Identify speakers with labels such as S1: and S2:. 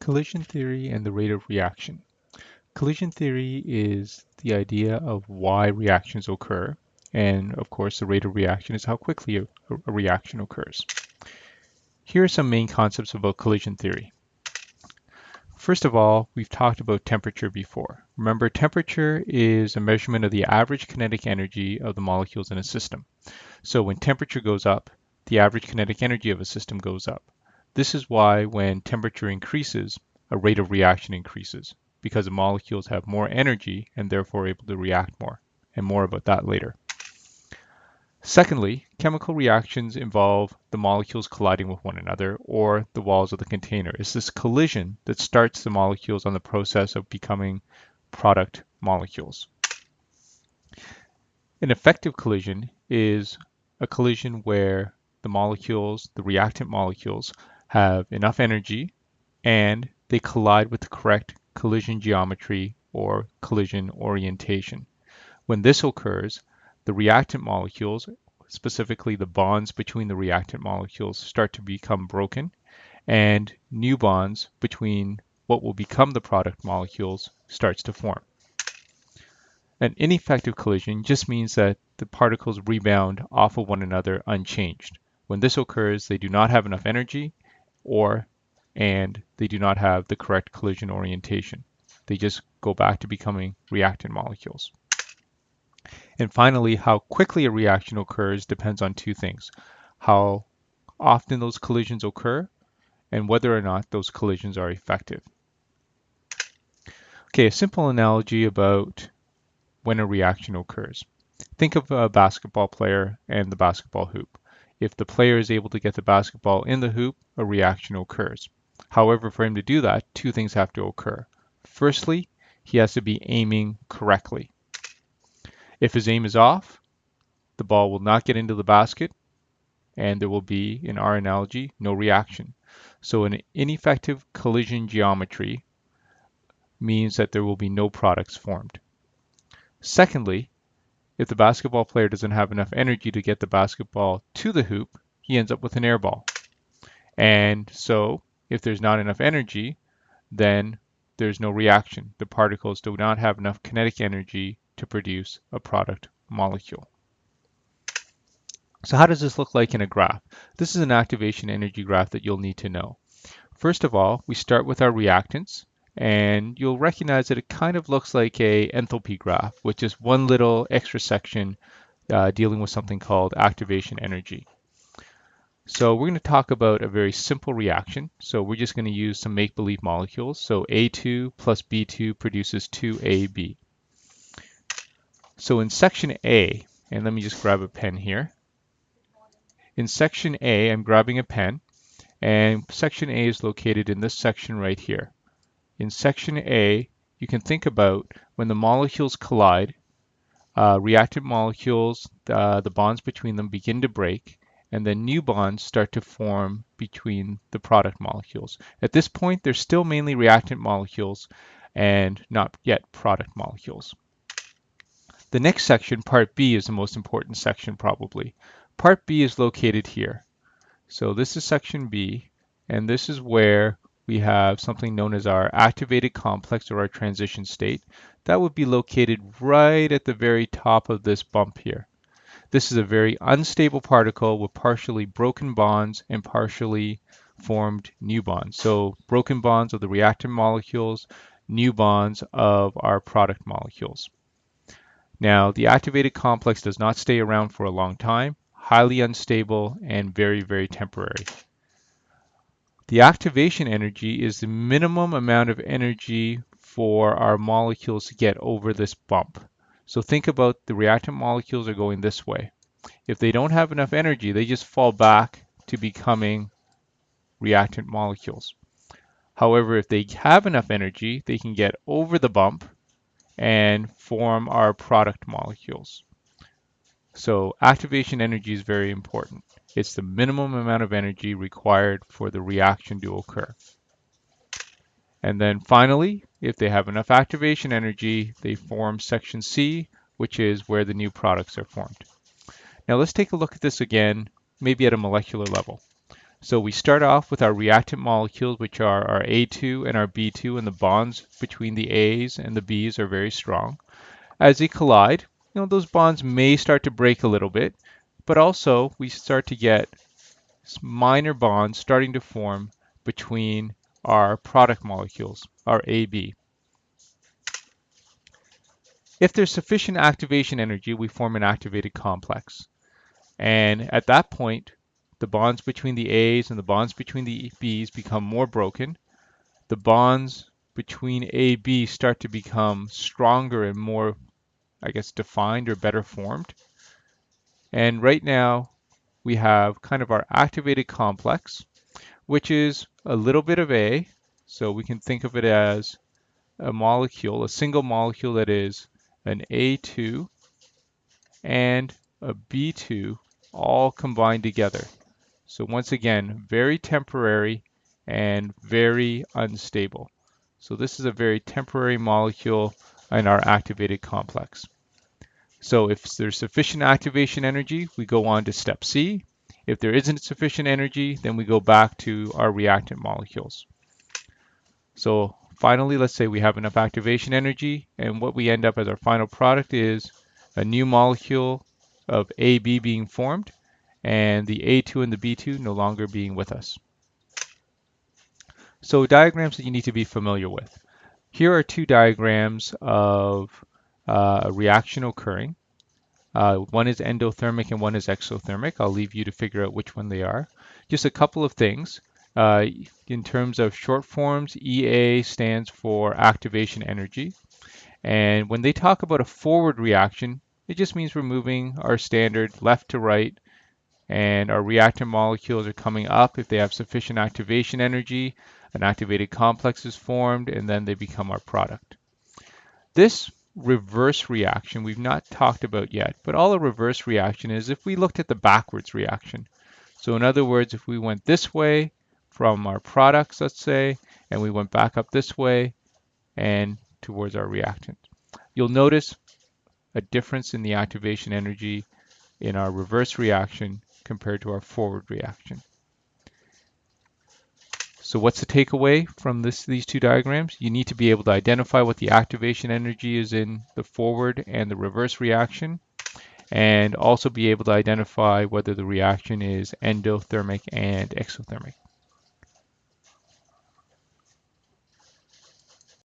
S1: Collision theory and the rate of reaction. Collision theory is the idea of why reactions occur, and of course the rate of reaction is how quickly a reaction occurs. Here are some main concepts about collision theory. First of all, we've talked about temperature before. Remember, temperature is a measurement of the average kinetic energy of the molecules in a system. So when temperature goes up, the average kinetic energy of a system goes up. This is why when temperature increases, a rate of reaction increases, because the molecules have more energy and therefore able to react more, and more about that later. Secondly, chemical reactions involve the molecules colliding with one another or the walls of the container. It's this collision that starts the molecules on the process of becoming product molecules. An effective collision is a collision where the molecules, the reactant molecules, have enough energy and they collide with the correct collision geometry or collision orientation. When this occurs, the reactant molecules, specifically the bonds between the reactant molecules, start to become broken, and new bonds between what will become the product molecules starts to form. An ineffective collision just means that the particles rebound off of one another unchanged. When this occurs, they do not have enough energy and they do not have the correct collision orientation. They just go back to becoming reactant molecules. And finally, how quickly a reaction occurs depends on two things: how often those collisions occur and whether or not those collisions are effective. Okay, a simple analogy about when a reaction occurs. Think of a basketball player and the basketball hoop. If the player is able to get the basketball in the hoop, a reaction occurs. However, for him to do that, two things have to occur. Firstly, he has to be aiming correctly. If his aim is off, the ball will not get into the basket, and there will be, in our analogy, no reaction. So an ineffective collision geometry means that there will be no products formed. Secondly, if the basketball player doesn't have enough energy to get the basketball to the hoop, he ends up with an air ball. And so if there's not enough energy, then there's no reaction. The particles do not have enough kinetic energy to produce a product molecule. So how does this look like in a graph? This is an activation energy graph that you'll need to know. First of all, we start with our reactants, and you'll recognize that it kind of looks like a enthalpy graph with just one little extra section dealing with something called activation energy. So we're going to talk about a very simple reaction. So we're just going to use some make-believe molecules. So A2 plus B2 produces 2AB. So in section A, and let me just grab a pen here. In section A, I'm grabbing a pen, and section A is located in this section right here. In section A, you can think about when the molecules collide, reactant molecules, the bonds between them begin to break, and then new bonds start to form between the product molecules. At this point, they're still mainly reactant molecules and not yet product molecules. The next section, part B, is the most important section probably. Part B is located here. So this is section B, and this is where we have something known as our activated complex or our transition state. That would be located right at the very top of this bump here. This is a very unstable particle with partially broken bonds and partially formed new bonds. So broken bonds of the reactant molecules, new bonds of our product molecules. Now, the activated complex does not stay around for a long time, highly unstable and very, very temporary. The activation energy is the minimum amount of energy for our molecules to get over this bump. So think about the reactant molecules are going this way. If they don't have enough energy, they just fall back to becoming reactant molecules. However, if they have enough energy, they can get over the bump and form our product molecules. So activation energy is very important. It's the minimum amount of energy required for the reaction to occur. And then finally, if they have enough activation energy, they form section C, which is where the new products are formed. Now let's take a look at this again, maybe at a molecular level. So we start off with our reactant molecules, which are our A2 and our B2, and the bonds between the A's and the B's are very strong. As they collide, those bonds may start to break a little bit, but also we start to get minor bonds starting to form between our product molecules, our AB. If there's sufficient activation energy, we form an activated complex. And at that point, the bonds between the A's and the bonds between the B's become more broken. The bonds between AB start to become stronger and more, I guess, defined or better formed. And right now, we have kind of our activated complex, which is a little bit of A. So we can think of it as a molecule, a single molecule that is an A2 and a B2 all combined together. So once again, very temporary and very unstable. So this is a very temporary molecule in our activated complex. So if there's sufficient activation energy, we go on to step C. If there isn't sufficient energy, then we go back to our reactant molecules. So finally, let's say we have enough activation energy, and what we end up as our final product is a new molecule of AB being formed, and the A2 and the B2 no longer being with us. So diagrams that you need to be familiar with. Here are two diagrams of a reaction occurring. One is endothermic and one is exothermic. I'll leave you to figure out which one they are. Just a couple of things. In terms of short forms, EA stands for activation energy. And when they talk about a forward reaction, it just means we're moving our standard left to right, and our reactant molecules are coming up if they have sufficient activation energy. An activated complex is formed, and then they become our product. This reverse reaction we've not talked about yet, but all a reverse reaction is if we looked at the backwards reaction. So in other words, if we went this way from our products, let's say, and we went back up this way and towards our reactant, you'll notice a difference in the activation energy in our reverse reaction compared to our forward reaction. So what's the takeaway from these two diagrams? You need to be able to identify what the activation energy is in the forward and the reverse reaction, and also be able to identify whether the reaction is endothermic and exothermic.